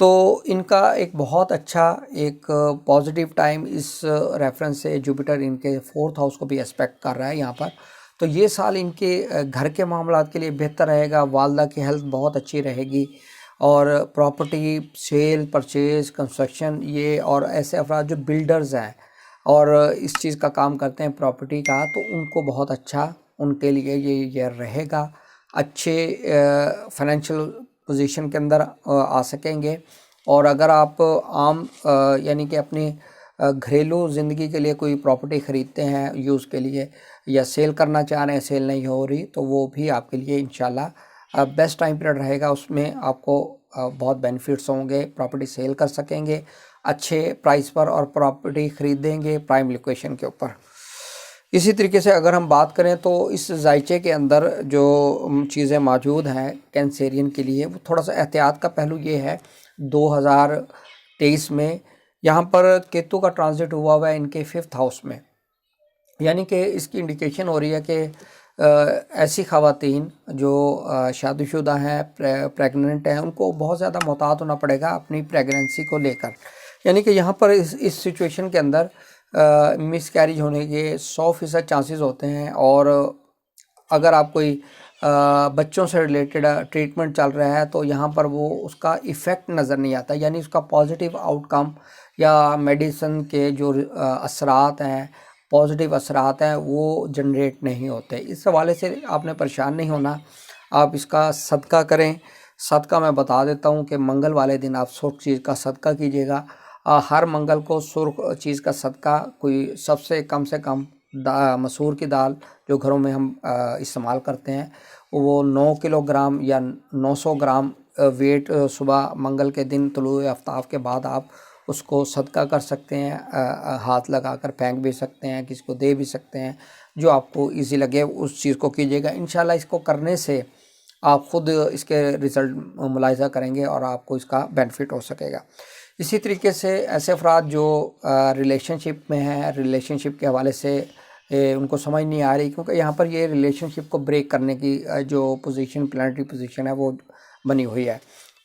تو ان کا ایک بہت اچھا ایک پازیٹیو ٹائم اس ریفرنس سے جوپیٹر ان کے 4th ہاؤس کو بھی اسپیکٹ کر رہا ہے یہاں پر. تو یہ سال ان کے گھر کے معاملات کے لیے بہتر رہے گا. والدہ کی ہیلتھ بہت اچھی رہے گی، اور پراپرٹی سیل، پرچیز، کنسٹرکشن، یہ اور ایسے افراد جو بلڈرز ہیں اور اس چیز کا کام کرتے ہیں پراپرٹی کا، تو ان کو بہت اچھا ان کے لیے یہ ایئر رہے گا. اچھے فائنینشیل پوزیشن کے اندر آ سکیں گے. اور اگر آپ عام یعنی کہ اپنی گھریلو زندگی کے لیے کوئی پراپرٹی خریدتے ہیں یوز کے لیے، یا سیل کرنا چاہ رہے ہیں، سیل نہیں ہو رہی، تو وہ بھی آپ کے لیے انشاءاللہ بیسٹ ٹائم پیریڈ رہے گا. اس میں آپ کو بہت بینیفٹس ہوں گے، پراپرٹی سیل کر سکیں گے اچھے پرائس پر، اور پراپرٹی خریدیں گے پرائم لوکیشن کے اوپر. اسی طریقے سے اگر ہم بات کریں تو اس ذائچے کے اندر جو چیزیں موجود ہیں کینسیرین کے لیے، وہ تھوڑا سا احتیاط کا پہلو یہ ہے. 2023 میں یہاں پر کیتو کا ٹرانزٹ ہوا ہے ان کے 5th ہاؤس میں، یعنی کہ اس کی انڈیکیشن ہو رہی ہے کہ ایسی خواتین جو شادی شدہ ہیں، پریگننٹ ہیں، ان کو بہت زیادہ محتاط ہونا پڑے گا اپنی پریگننسی کو لے کر. یعنی کہ یہاں پر اس سچویشن کے اندر مس کیریج ہونے کے 100% چانسز ہوتے ہیں. اور اگر آپ کوئی بچوں سے ریلیٹڈ ٹریٹمنٹ چل رہا ہے تو یہاں پر وہ اس کا ایفیکٹ نظر نہیں آتا، یعنی اس کا پازیٹیو آؤٹ کم یا میڈیسن کے جو اثرات ہیں، پازیٹیو اثرات ہیں، وہ جنریٹ نہیں ہوتے. اس حوالے سے آپ نے پریشان نہیں ہونا. آپ اس کا صدقہ کریں. صدقہ میں بتا دیتا ہوں کہ منگل والے دن آپ سرخ چیز کا صدقہ کیجیے گا. ہر منگل کو سرخ چیز کا صدقہ، کوئی سب سے کم مسور کی دال جو گھروں میں ہم استعمال کرتے ہیں، وہ 9 کلو گرام یا 900 گرام ویٹ صبح منگل کے دن طلوع آفتاب کے بعد آپ اس کو صدقہ کر سکتے ہیں. ہاتھ لگا کر پھینک بھی سکتے ہیں، کسی کو دے بھی سکتے ہیں، جو آپ کو ایزی لگے اس چیز کو کیجیے گا. انشاءاللہ اس کو کرنے سے آپ خود اس کے رزلٹ ملاحظہ کریں گے اور آپ کو اس کا بینیفٹ ہو سکے گا. اسی طریقے سے ایسے افراد جو ریلیشن شپ میں ہیں، ریلیشن شپ کے حوالے سے ان کو سمجھ نہیں آ رہی، کیونکہ یہاں پر یہ ریلیشن شپ کو بریک کرنے کی جو پوزیشن، پلانٹری پوزیشن ہے، وہ بنی ہوئی ہے.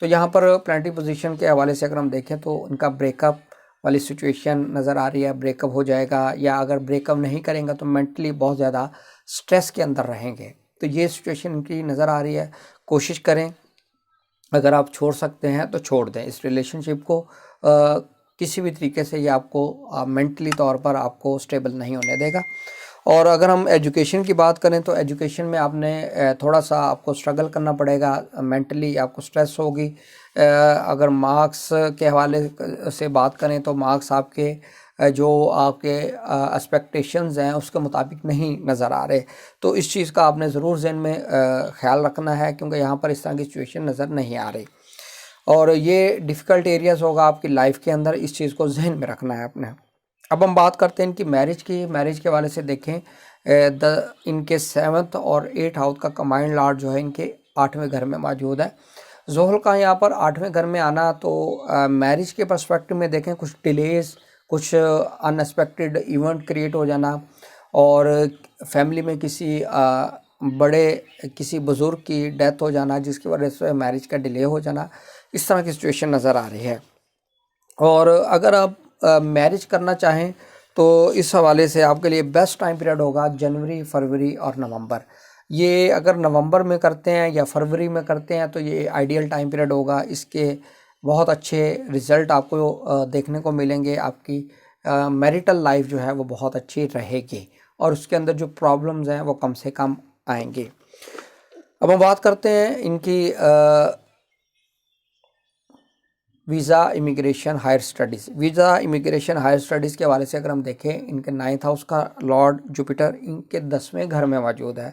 تو یہاں پر پلانٹری پوزیشن کے حوالے سے اگر ہم دیکھیں تو ان کا بریک اپ والی سچویشن نظر آ رہی ہے. بریک اپ ہو جائے گا، یا اگر بریک اپ نہیں کریں گا تو مینٹلی بہت زیادہ سٹریس کے اندر رہیں گے. تو یہ سچویشن ان کی نظر آ رہی ہے. کوشش کریں اگر آپ چھوڑ سکتے ہیں تو چھوڑ دیں اس ریلیشن شپ کو. کسی بھی طریقے سے یہ آپ کو مینٹلی طور پر آپ کو سٹیبل نہیں ہونے دے گا. اور اگر ہم ایجوکیشن کی بات کریں تو ایجوکیشن میں آپ نے تھوڑا سا آپ کو اسٹرگل کرنا پڑے گا. مینٹلی آپ کو سٹریس ہوگی. اگر مارکس کے حوالے سے بات کریں تو مارکس آپ کے جو آپ کے ایکسپیکٹیشنز ہیں اس کے مطابق نہیں نظر آ رہے. تو اس چیز کا آپ نے ضرور ذہن میں خیال رکھنا ہے، کیونکہ یہاں پر اس طرح کی سچویشن نظر نہیں آ رہی. اور یہ ڈیفیکلٹ ایریاز ہوگا آپ کی لائف کے اندر، اس چیز کو ذہن میں رکھنا ہے اپنے. اب ہم بات کرتے ہیں ان کی میرج کی. میرج کے حوالے سے دیکھیں ان کے 7th اور 8th ہاؤس کا کمبائنڈ لارڈ جو ہے ان کے 8ویں گھر میں موجود ہے. زحل کا یہاں پر 8ویں گھر میں آنا تو میرج کے پرسپیکٹو میں دیکھیں کچھ ڈیلیز، کچھ ان ایکسپیکٹڈ ایونٹ کریٹ ہو جانا، اور فیملی میں کسی بزرگ کی ڈیتھ ہو جانا جس کی وجہ سے میرج کا ڈیلے ہو جانا، اس طرح کی سچویشن نظر آ رہی ہے. اور اگر آپ میرج کرنا چاہیں تو اس حوالے سے آپ کے لیے بیسٹ ٹائم پیریڈ ہوگا جنوری، فروری اور نومبر. یہ اگر نومبر میں کرتے ہیں یا فروری میں کرتے ہیں تو یہ آئیڈیل ٹائم پیریڈ ہوگا. اس کے بہت اچھے رزلٹ آپ کو دیکھنے کو ملیں گے. آپ کی میریٹل لائف جو ہے وہ بہت اچھی رہے گی، اور اس کے اندر جو پرابلمز ہیں وہ کم سے کم آئیں گے. اب ہم بات کرتے ہیں ان کی visa, immigration, higher studies. Visa, immigration, higher studies کے حوالے سے اگر ہم دیکھیں ان کے 9th ہاؤس کا لارڈ جوپیٹر ان کے 10ویں گھر میں موجود ہے.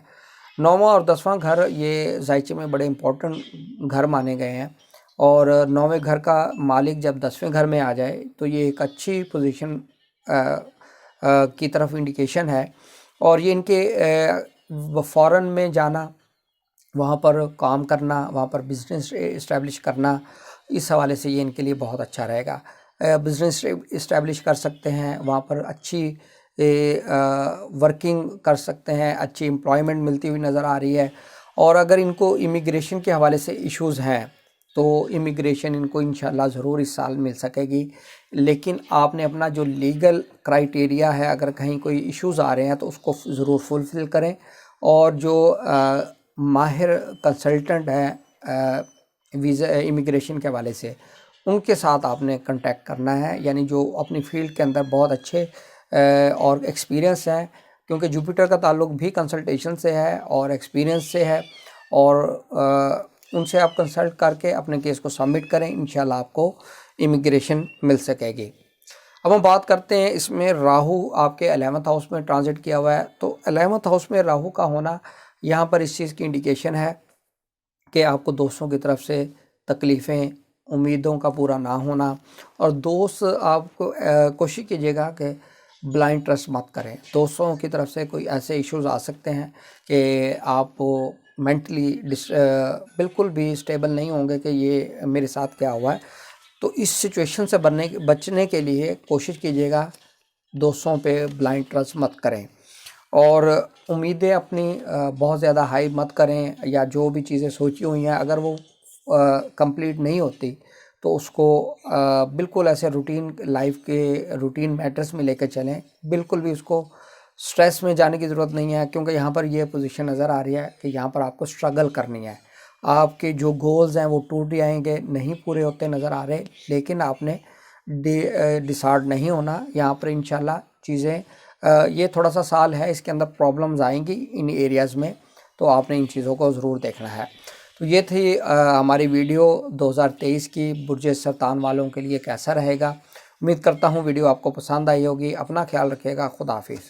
9واں اور 10واں گھر یہ ذائچے میں بڑے امپورٹنٹ گھر مانے گئے ہیں، اور 9ویں گھر کا مالک جب 10ویں گھر میں آ جائے تو یہ ایک اچھی پوزیشن کی طرف انڈیکیشن ہے. اور یہ ان کے فارن میں جانا، وہاں پر کام کرنا، وہاں پر بزنس اسٹیبلش کرنا، اس حوالے سے یہ ان کے لیے بہت اچھا رہے گا. بزنس اسٹیبلش کر سکتے ہیں، وہاں پر اچھی ورکنگ کر سکتے ہیں، اچھی امپلائمنٹ ملتی ہوئی نظر آ رہی ہے. اور اگر ان کو امیگریشن کے حوالے سے ایشوز ہیں تو امیگریشن ان کو انشاءاللہ ضرور اس سال مل سکے گی، لیکن آپ نے اپنا جو لیگل کرائٹیریا ہے، اگر کہیں کوئی ایشوز آ رہے ہیں تو اس کو ضرور فلفل کریں، اور جو ماہر کنسلٹنٹ ہیں ویزا امیگریشن کے حوالے سے، ان کے ساتھ آپ نے کنٹیکٹ کرنا ہے، یعنی جو اپنی فیلڈ کے اندر بہت اچھے اور ایکسپیرینس ہیں، کیونکہ جوپیٹر کا تعلق بھی کنسلٹیشن سے ہے اور ایکسپیرینس سے ہے، اور ان سے آپ کنسلٹ کر کے اپنے کیس کو سبمٹ کریں، انشاءاللہ آپ کو امیگریشن مل سکے گی۔ اب ہم بات کرتے ہیں، اس میں راہو آپ کے 11th ہاؤس میں ٹرانزٹ کیا ہوا ہے، تو 11th ہاؤس میں راہو کا ہونا یہاں پر اس چیز کی انڈیکیشن ہے کہ آپ کو دوستوں کی طرف سے تکلیفیں، امیدوں کا پورا نہ ہونا، اور دوست آپ کو کوشش کیجیے گا کہ بلائنڈ ٹرسٹ مت کریں۔ دوستوں کی طرف سے کوئی ایسے ایشوز آ سکتے ہیں کہ آپ مینٹلی بالکل بھی اسٹیبل نہیں ہوں گے کہ یہ میرے ساتھ کیا ہوا ہے، تو اس سچویشن سے بچنے کے لیے کوشش کیجیے گا دوستوں پہ بلائنڈ ٹرسٹ مت کریں، اور امیدیں اپنی بہت زیادہ ہائی مت کریں، یا جو بھی چیزیں سوچی ہوئی ہیں اگر وہ کمپلیٹ نہیں ہوتی تو اس کو بالکل ایسے روٹین لائف کے روٹین میٹرز میں لے کے چلیں، بالکل بھی اس کو سٹریس میں جانے کی ضرورت نہیں ہے، کیونکہ یہاں پر یہ پوزیشن نظر آ رہی ہے کہ یہاں پر آپ کو سٹرگل کرنی ہے، آپ کے جو گولز ہیں وہ ٹوٹ جائیں گے، نہیں پورے ہوتے نظر آ رہے، لیکن آپ نے ڈسہارڈ نہیں ہونا، یہاں پر انشاءاللہ چیزیں یہ تھوڑا سا سال ہے، اس کے اندر پرابلمز آئیں گی ان ایریاز میں، تو آپ نے ان چیزوں کو ضرور دیکھنا ہے۔ تو یہ تھی ہماری ویڈیو 2023 کی برج سرطان والوں کے لیے کیسا رہے گا۔ امید کرتا ہوں ویڈیو آپ کو پسند آئی ہوگی، اپنا خیال رکھیے گا، خدا حافظ۔